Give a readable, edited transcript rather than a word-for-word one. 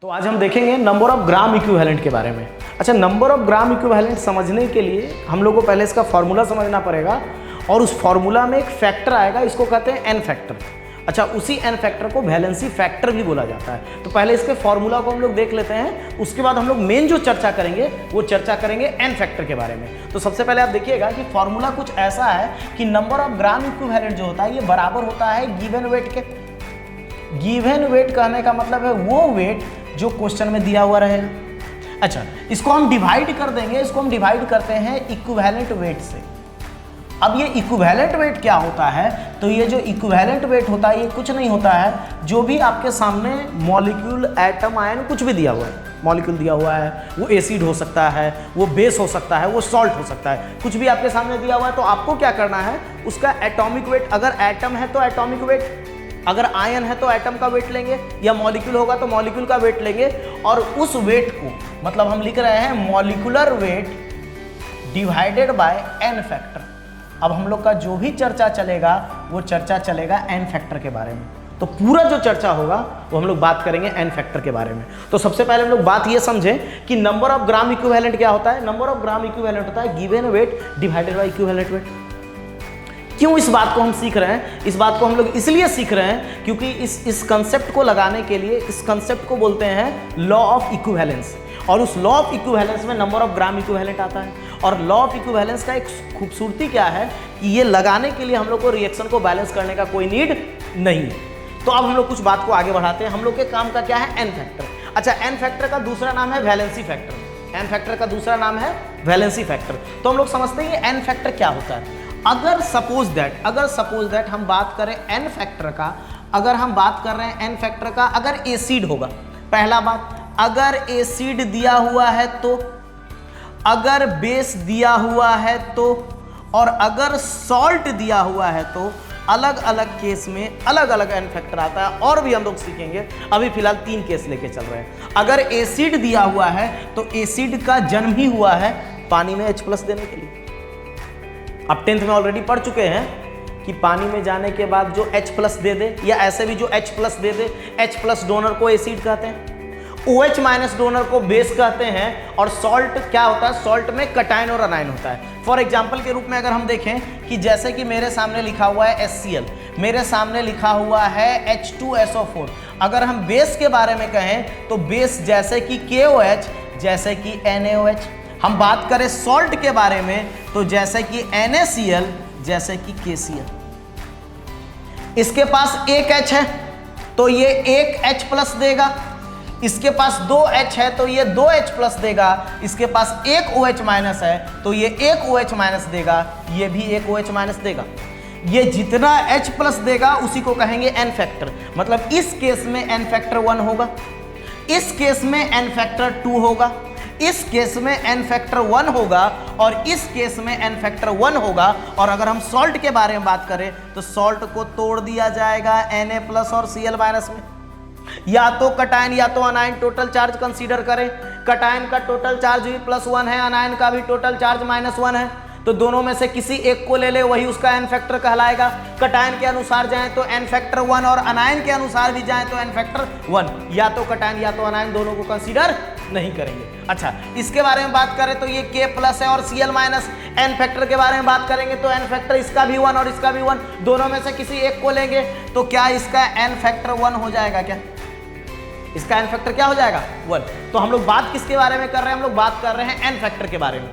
तो आज हम देखेंगे नंबर ऑफ ग्राम इक्विवेलेंट के बारे में। अच्छा, नंबर ऑफ ग्राम इक्विवेलेंट समझने के लिए हम लोग को पहले इसका फॉर्मूला समझना पड़ेगा और उस फॉर्मूला में एक फैक्टर आएगा, इसको कहते हैं एन फैक्टर। अच्छा, उसी एन फैक्टर को वैलेंसी फैक्टर भी बोला जाता है। तो पहले इसके फॉर्मूला को हम लोग देख लेते हैं, उसके बाद हम लोग मेन जो चर्चा करेंगे वो चर्चा करेंगे एन फैक्टर के बारे में। तो सबसे पहले आप देखिएगा कि फॉर्मूला कुछ ऐसा है कि नंबर ऑफ ग्राम इक्विवेलेंट जो होता है ये बराबर होता है गिवन वेट के। गिवन वेट कहने का मतलब है वो वेट जो क्वेश्चन में दिया हुआ रहेगा। अच्छा, इसको हम डिवाइड कर देंगे, इसको हम डिवाइड करते हैं इक्विवेलेंट वेट से। अब ये इक्विवेलेंट वेट क्या होता है? तो ये जो इक्विवेलेंट वेट होता है ये कुछ नहीं होता है, जो भी आपके सामने मॉलिक्यूल, एटम, आयन कुछ भी दिया हुआ है, मॉलिक्यूल दिया हुआ है, वो एसिड हो सकता है, वो बेस हो सकता है, वो सॉल्ट हो सकता है, कुछ भी आपके सामने दिया हुआ है, तो आपको क्या करना है, उसका एटॉमिक वेट, अगर एटम है तो एटॉमिक वेट, अगर आयन है तो एटम का वेट लेंगे, या मॉलिक्यूल होगा तो मॉलिक्यूल का वेट लेंगे, और उस वेट को मतलब हम लिख रहे हैं molecular weight divided by N factor. अब हम लोग का जो भी चर्चा चलेगा वो चर्चा चलेगा एन फैक्टर के बारे में। तो पूरा जो चर्चा होगा वो हम लोग बात करेंगे एन फैक्टर के बारे में। तो सबसे पहले हम लोग बात ये समझें कि नंबर ऑफ ग्राम इक्विवेलेंट क्या होता है। नंबर ऑफ ग्राम इक्विवेलेंट होता है given weight divided by equivalent weight. क्यों इस बात को हम सीख रहे हैं? इस बात को हम लोग इसलिए सीख रहे हैं क्योंकि इस कंसेप्ट को लगाने के लिए, इस कंसेप्ट को बोलते हैं लॉ ऑफ इक्विवेलेंस, और उस लॉ ऑफ इक्विवेलेंस में नंबर ऑफ ग्राम इक्विवेलेंट आता है। और लॉ ऑफ इक्विवेलेंस का एक खूबसूरती क्या है कि ये लगाने के लिए हम लोग को रिएक्शन को बैलेंस करने का कोई नीड नहीं है। तो अब हम लोग कुछ बात को आगे बढ़ाते हैं। हम लोग के काम का क्या है? N factor. अच्छा, एन फैक्टर का दूसरा नाम है वैलेंसी फैक्टर। एन फैक्टर का दूसरा नाम है वैलेंसी फैक्टर। तो हम लोग समझते हैं एन फैक्टर क्या होता है। अगर सपोज दैट हम बात करें एन फैक्टर का, अगर हम बात कर रहे हैं एन फैक्टर का, अगर एसिड होगा, पहला बात, अगर एसिड दिया हुआ है तो, अगर बेस दिया हुआ है तो, और अगर सॉल्ट दिया हुआ है तो, अलग अलग केस में अलग अलग एन फैक्टर आता है। और भी हम लोग सीखेंगे, अभी फिलहाल 3 केस लेके चल रहे हैं। अगर एसिड दिया हुआ है तो एसिड का जन्म ही हुआ है पानी में H+ देने के लिए। आप 10th में ऑलरेडी पढ़ चुके हैं कि पानी में जाने के बाद जो H+ दे दे, या ऐसे भी जो H+ दे दे, H+ डोनर को एसिड कहते हैं, OH- डोनर को बेस कहते हैं, और सॉल्ट क्या होता है? सॉल्ट में कटायन और अनायन होता है। फॉर एग्जाम्पल के रूप में अगर हम देखें कि जैसे कि मेरे सामने लिखा हुआ है HCl, मेरे सामने लिखा हुआ है H2SO4। अगर हम बेस के बारे में कहें तो बेस जैसे कि KOH, जैसे कि NaOH। हम बात करें सॉल्ट के बारे में तो जैसे कि NaCl, जैसे कि KCl। इसके पास एक H है तो ये एक H+ देगा, इसके पास 2 H है तो ये 2 H+ देगा, इसके पास एक OH- है तो ये एक OH- देगा, ये भी एक OH- देगा। ये जितना H+ देगा उसी को कहेंगे एन फैक्टर। मतलब इस केस में एन फैक्टर 1 होगा, इस केस में एन फैक्टर 2 होगा, इस केस में एन फैक्टर 1 होगा, और इस केस में एन फैक्टर 1 होगा। और अगर हम सॉल्ट के बारे में बात करें तो सॉल्ट को तोड़ दिया जाएगा Na+ और Cl- में। या तो कटायन या तो अनायन टोटल चार्ज कंसीडर करें। कटायन का टोटल चार्ज भी +1 है, अनायन का भी टोटल चार्ज -1 है, तो दोनों में से किसी एक को ले ले, वही उसका एन फैक्टर कहलाएगा। कटायन के अनुसार जाएं तो एन फैक्टर 1, और अनायन के अनुसार भी जाएं तो एन फैक्टर 1। या तो कटायन या तो अनायन दोनों को कंसीडर नहीं करेंगे। अच्छा, इसके बारे में बात करें तो ये K+ है और Cl-। एन फैक्टर के बारे में बात करेंगे तो एन फैक्टर इसका भी 1 और इसका भी 1, दोनों में से किसी एक को लेंगे तो क्या इसका एन फैक्टर 1 हो जाएगा? क्या इसका एन फैक्टर क्या हो जाएगा? 1। तो हम लोग बात किसके बारे में कर रहे हैं? हम लोग बात कर रहे हैं एन फैक्टर के बारे में।